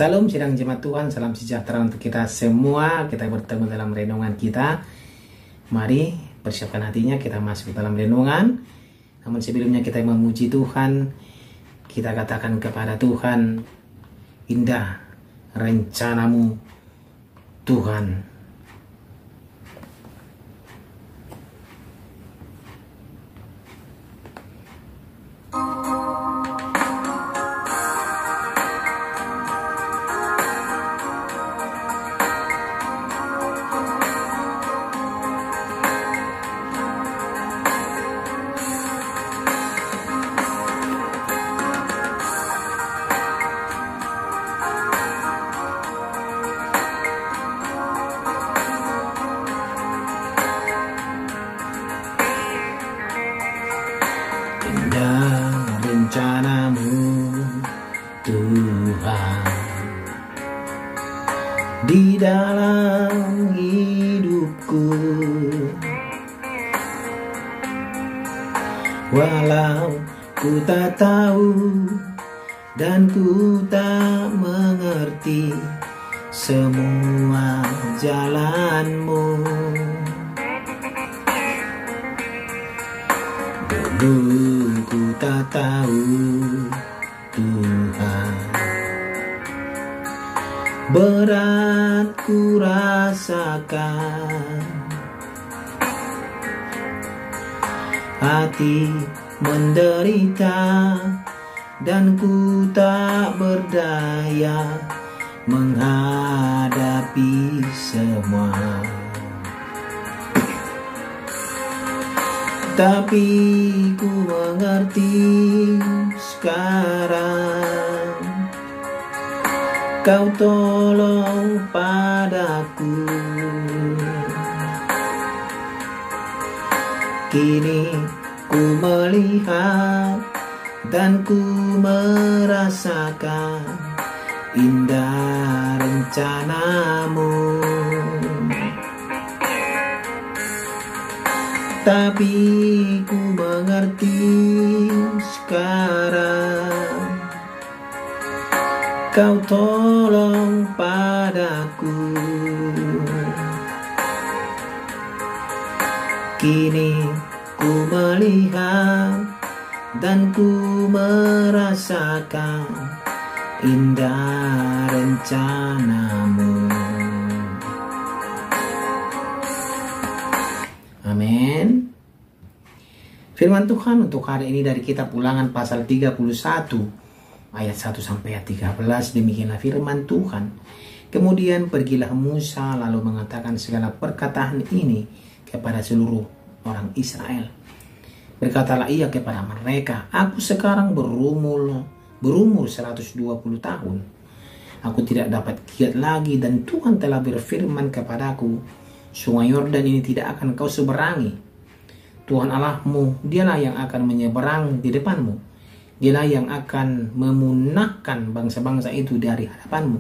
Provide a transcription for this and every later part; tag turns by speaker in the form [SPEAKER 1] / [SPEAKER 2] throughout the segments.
[SPEAKER 1] Salam sidang jemaat Tuhan, salam sejahtera untuk kita semua. Kita bertemu dalam renungan kita. Mari persiapkan hatinya, kita masuk ke dalam renungan. Namun sebelumnya kita memuji Tuhan, kita katakan kepada Tuhan, indah rencanamu Tuhan. Indah rencanamu Tuhan di dalam hidupku, walau ku tak tahu dan ku tak mengerti semua jalanmu. Dulu ku tak tahu Tuhan, berat ku rasakan, hati menderita dan ku tak berdaya menghadapi semua. Tapi ku mengerti sekarang, Kau tolong padaku. Kini ku melihat dan ku merasakan indah rencanamu. Tapi ku mengerti sekarang, Kau tolong padaku. Kini ku melihat dan ku merasakan indah rencanamu. Amin. Firman Tuhan untuk hari ini dari kitab Ulangan pasal 31 ayat 1 sampai ayat 13. Demikianlah firman Tuhan. Kemudian pergilah Musa lalu mengatakan segala perkataan ini kepada seluruh orang Israel. Berkatalah ia kepada mereka, aku sekarang berumur 120 tahun. Aku tidak dapat giat lagi dan Tuhan telah berfirman kepadaku, Sungai Yordan ini tidak akan kau seberangi. Tuhan Allahmu, dialah yang akan menyeberang di depanmu. Dialah yang akan memunahkan bangsa-bangsa itu dari hadapanmu,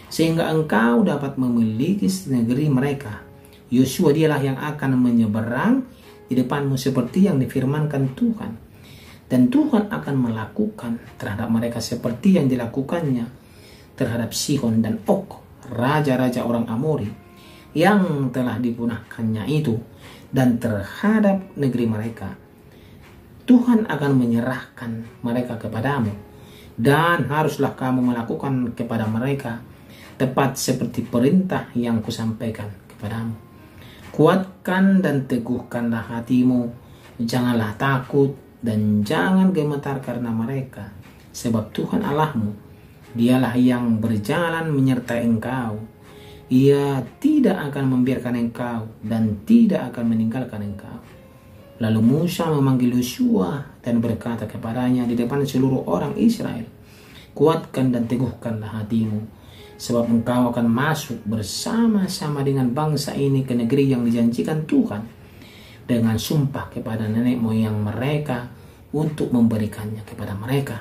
[SPEAKER 1] sehingga engkau dapat memiliki negeri mereka. Yosua dialah yang akan menyeberang di depanmu seperti yang difirmankan Tuhan. Dan Tuhan akan melakukan terhadap mereka seperti yang dilakukannya terhadap Sihon dan Og, raja-raja orang Amori, yang telah dipunahkannya itu, dan terhadap negeri mereka. Tuhan akan menyerahkan mereka kepadamu, dan haruslah kamu melakukan kepada mereka tepat seperti perintah yang kusampaikan kepadamu. Kuatkan dan teguhkanlah hatimu, janganlah takut dan jangan gemetar karena mereka, sebab Tuhan Allahmu, dialah yang berjalan menyertai engkau. Ia tidak akan membiarkan engkau dan tidak akan meninggalkan engkau. Lalu Musa memanggil Yosua dan berkata kepadanya di depan seluruh orang Israel, kuatkan dan teguhkanlah hatimu, sebab engkau akan masuk bersama-sama dengan bangsa ini ke negeri yang dijanjikan Tuhan dengan sumpah kepada nenek moyang mereka untuk memberikannya kepada mereka.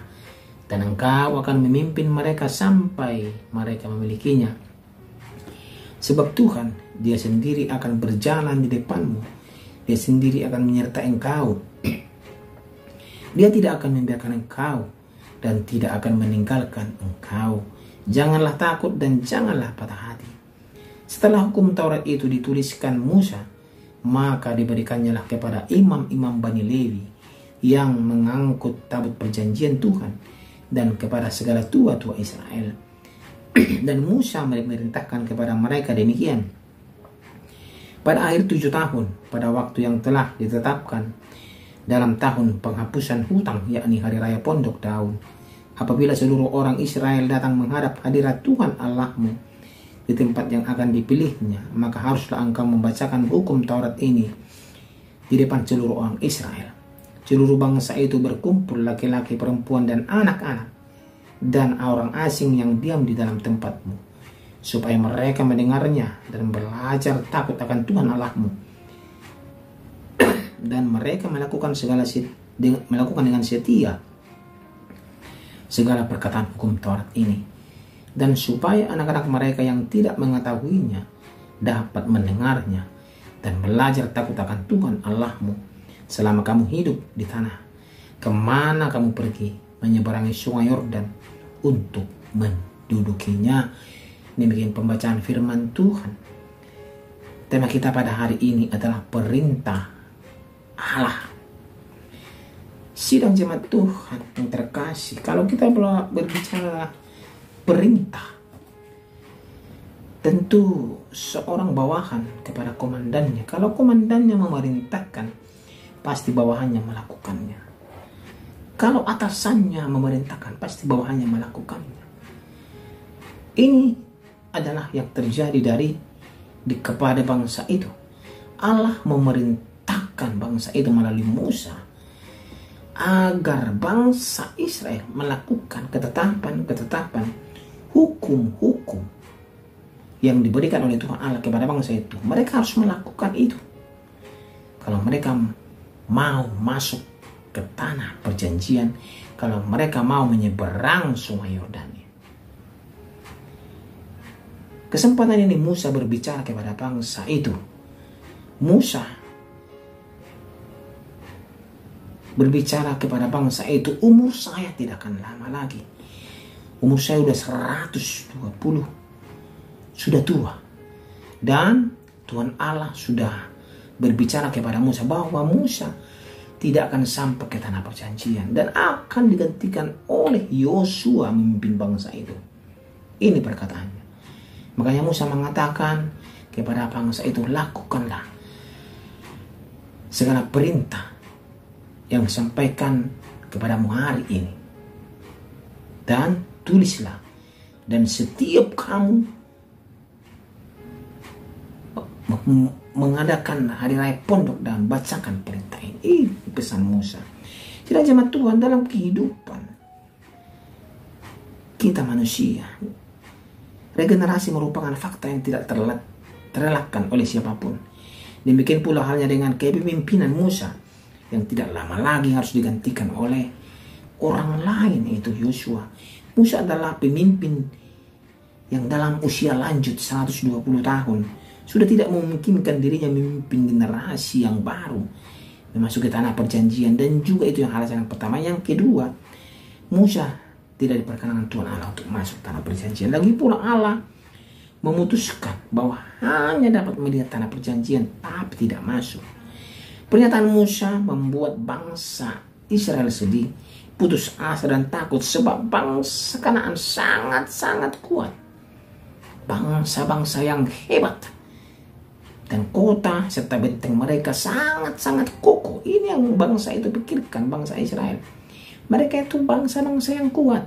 [SPEAKER 1] Dan engkau akan memimpin mereka sampai mereka memilikinya. Sebab Tuhan, dia sendiri akan berjalan di depanmu. Dia sendiri akan menyertai engkau. Dia tidak akan membiarkan engkau dan tidak akan meninggalkan engkau Janganlah takut dan janganlah patah hati. Setelah hukum Taurat itu dituliskan Musa, maka diberikannya kepada imam-imam Bani Lewi yang mengangkut tabut perjanjian Tuhan dan kepada segala tua-tua Israel. Dan Musa memerintahkan kepada mereka demikian. Pada akhir 7 tahun, pada waktu yang telah ditetapkan dalam tahun penghapusan hutang, yakni hari raya Pondok Daun, apabila seluruh orang Israel datang menghadap hadirat Tuhan Allahmu di tempat yang akan dipilihnya, maka haruslah engkau membacakan hukum Taurat ini di depan seluruh orang Israel. Seluruh bangsa itu berkumpul, laki-laki, perempuan, dan anak-anak, dan orang asing yang diam di dalam tempatmu, supaya mereka mendengarnya dan belajar takut akan Tuhan Allahmu, dan mereka melakukan dengan setia segala perkataan hukum Taurat ini, dan supaya anak-anak mereka yang tidak mengetahuinya dapat mendengarnya dan belajar takut akan Tuhan Allahmu selama kamu hidup di tanah kemana kamu pergi menyeberangi sungai Yordan untuk mendudukinya. Demikian pembacaan firman Tuhan. Tema kita pada hari ini adalah perintah Allah. Sidang jemaat Tuhan yang terkasih, kalau kita berbicara perintah, tentu seorang bawahan kepada komandannya. Kalau komandannya memerintahkan, pasti bawahannya melakukannya. Kalau atasannya memerintahkan, pasti bawahannya melakukannya. Ini adalah yang terjadi kepada bangsa itu. Allah memerintahkan bangsa itu melalui Musa agar bangsa Israel melakukan ketetapan, hukum-hukum yang diberikan oleh Tuhan Allah kepada bangsa itu. Mereka harus melakukan itu kalau mereka mau masuk ke tanah perjanjian, kalau mereka mau menyeberang sungai Yordan. Kesempatan ini Musa berbicara kepada bangsa itu. Musa berbicara kepada bangsa itu, umur saya tidak akan lama lagi. Umur saya sudah 120, sudah tua. Dan Tuhan Allah sudah berbicara kepada Musa bahwa Musa tidak akan sampai ke tanah perjanjian dan akan digantikan oleh Yosua memimpin bangsa itu. Ini perkataannya. Makanya Musa mengatakan kepada bangsa itu, lakukanlah segala perintah yang disampaikan kepadamu hari ini, dan tulislah, dan setiap kamu mengadakan hari raya Pondok dan bacakan perintah ini. Ini pesan Musa. Tidak jemaat Tuhan, dalam kehidupan kita manusia, regenerasi merupakan fakta yang tidak terelakkan oleh siapapun. Demikian pula halnya dengan kepemimpinan Musa yang tidak lama lagi harus digantikan oleh orang lain, yaitu Yosua. Musa adalah pemimpin yang dalam usia lanjut 120 tahun sudah tidak memungkinkan dirinya memimpin generasi yang baru memasuki tanah perjanjian, dan juga itu yang alasan yang pertama. Yang kedua, Musa tidak diperkenankan Tuhan Allah untuk masuk tanah perjanjian. Lagi pula Allah memutuskan bahwa hanya dapat melihat tanah perjanjian tapi tidak masuk. Pernyataan Musa membuat bangsa Israel sedih, putus asa dan takut, sebab bangsa Kanaan sangat-sangat kuat. Bangsa-bangsa yang hebat, dan kota serta benteng mereka sangat-sangat kokoh. Ini yang bangsa itu pikirkan, bangsa Israel. Mereka itu bangsa-bangsa yang kuat.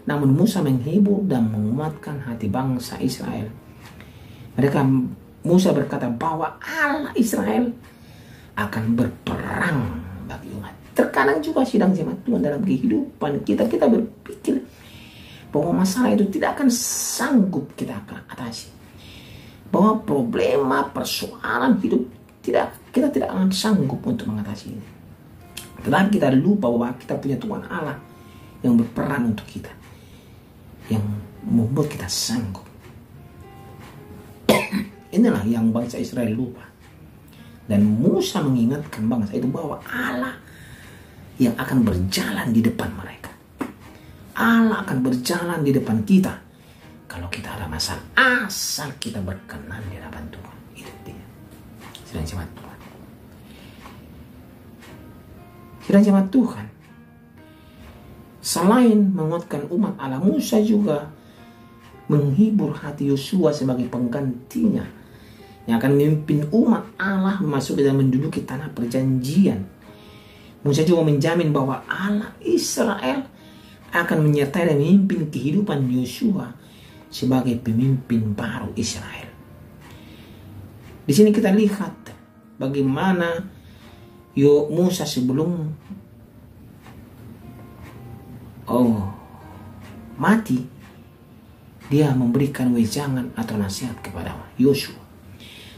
[SPEAKER 1] Namun Musa menghibur dan menguatkan hati bangsa Israel. Musa berkata bahwa Allah Israel akan berperang bagi umat. Terkadang juga sidang jemaat Tuhan dalam kehidupan kita berpikir bahwa masalah itu tidak akan sanggup kita atasi. Bahwa problema, persoalan hidup kita tidak akan sanggup untuk mengatasi ini. Tetapi kita lupa bahwa kita punya Tuhan Allah yang berperan untuk kita, yang membuat kita sanggup. Inilah yang bangsa Israel lupa. Dan Musa mengingatkan bangsa itu bahwa Allah yang akan berjalan di depan mereka. Allah akan berjalan di depan kita. kalau kita ada masalah, asal kita berkenan di hadapan Tuhan. Itu dia. Sidang jemaat Tuhan. Sidang jemaat Tuhan. Selain menguatkan umat Allah, Musa juga menghibur hati Yosua sebagai penggantinya yang akan memimpin umat Allah memasuki dan menduduki tanah perjanjian. Musa juga menjamin bahwa Allah Israel akan menyertai dan memimpin kehidupan Yosua sebagai pemimpin baru Israel. Di sini kita lihat bagaimana Musa sebelum mati, dia memberikan wejangan atau nasihat kepada Yosua.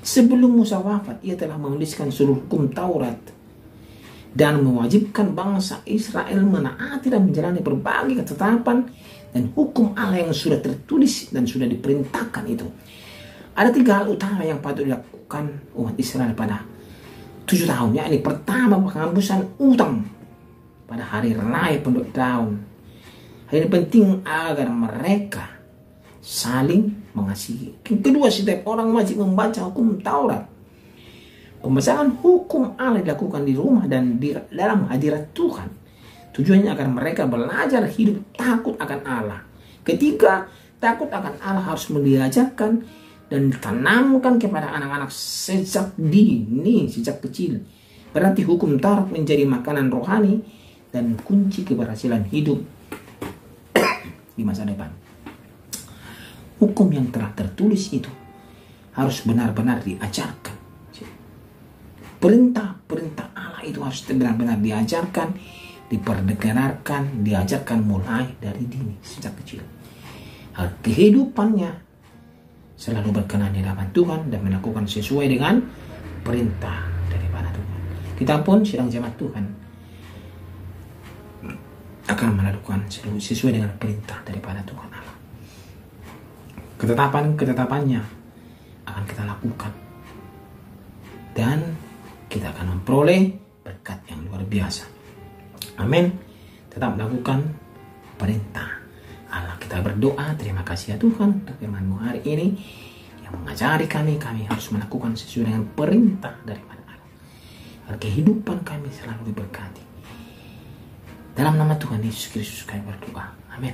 [SPEAKER 1] Sebelum Musa wafat, ia telah menuliskan seluruh hukum Taurat dan mewajibkan bangsa Israel menaati dan menjalani berbagai ketetapan dan hukum Allah yang sudah tertulis dan sudah diperintahkan itu. Ada 3 hal utama yang patut dilakukan umat Israel pada 7 tahun. Yakni pertama, penghapusan utang pada hari raya penduduk tahun. Hal ini penting agar mereka saling mengasihi. Kedua, setiap orang wajib membaca hukum Taurat. Pembacaan hukum Allah dilakukan di rumah dan di dalam hadirat Tuhan. Tujuannya agar mereka belajar hidup takut akan Allah. Ketiga, takut akan Allah harus diajarkan dan ditanamkan kepada anak-anak sejak dini, sejak kecil. Berarti hukum Taurat menjadi makanan rohani dan kunci keberhasilan hidup di masa depan. Hukum yang telah tertulis itu harus benar-benar diajarkan. Perintah-perintah Allah itu harus benar-benar diajarkan, diperdengarkan, diajarkan mulai dari dini, sejak kecil. Kehidupannya selalu berkenan di hadapan Tuhan dan melakukan sesuai dengan perintah daripada Tuhan. Kita pun sidang jemaat Tuhan akan melakukan sesuai dengan perintah daripada Tuhan Allah. Ketetapan-ketetapannya akan kita lakukan dan kita akan memperoleh berkat yang luar biasa. Amin. Tetap lakukan perintah Allah. Kita berdoa, terima kasih ya Tuhan untuk firman-Mu hari ini yang mengajari kami harus melakukan sesuai dengan perintah daripada Allah. Agar kehidupan kami selalu diberkati. Dalam nama Tuhan Yesus Kristus kami berdoa. Amin.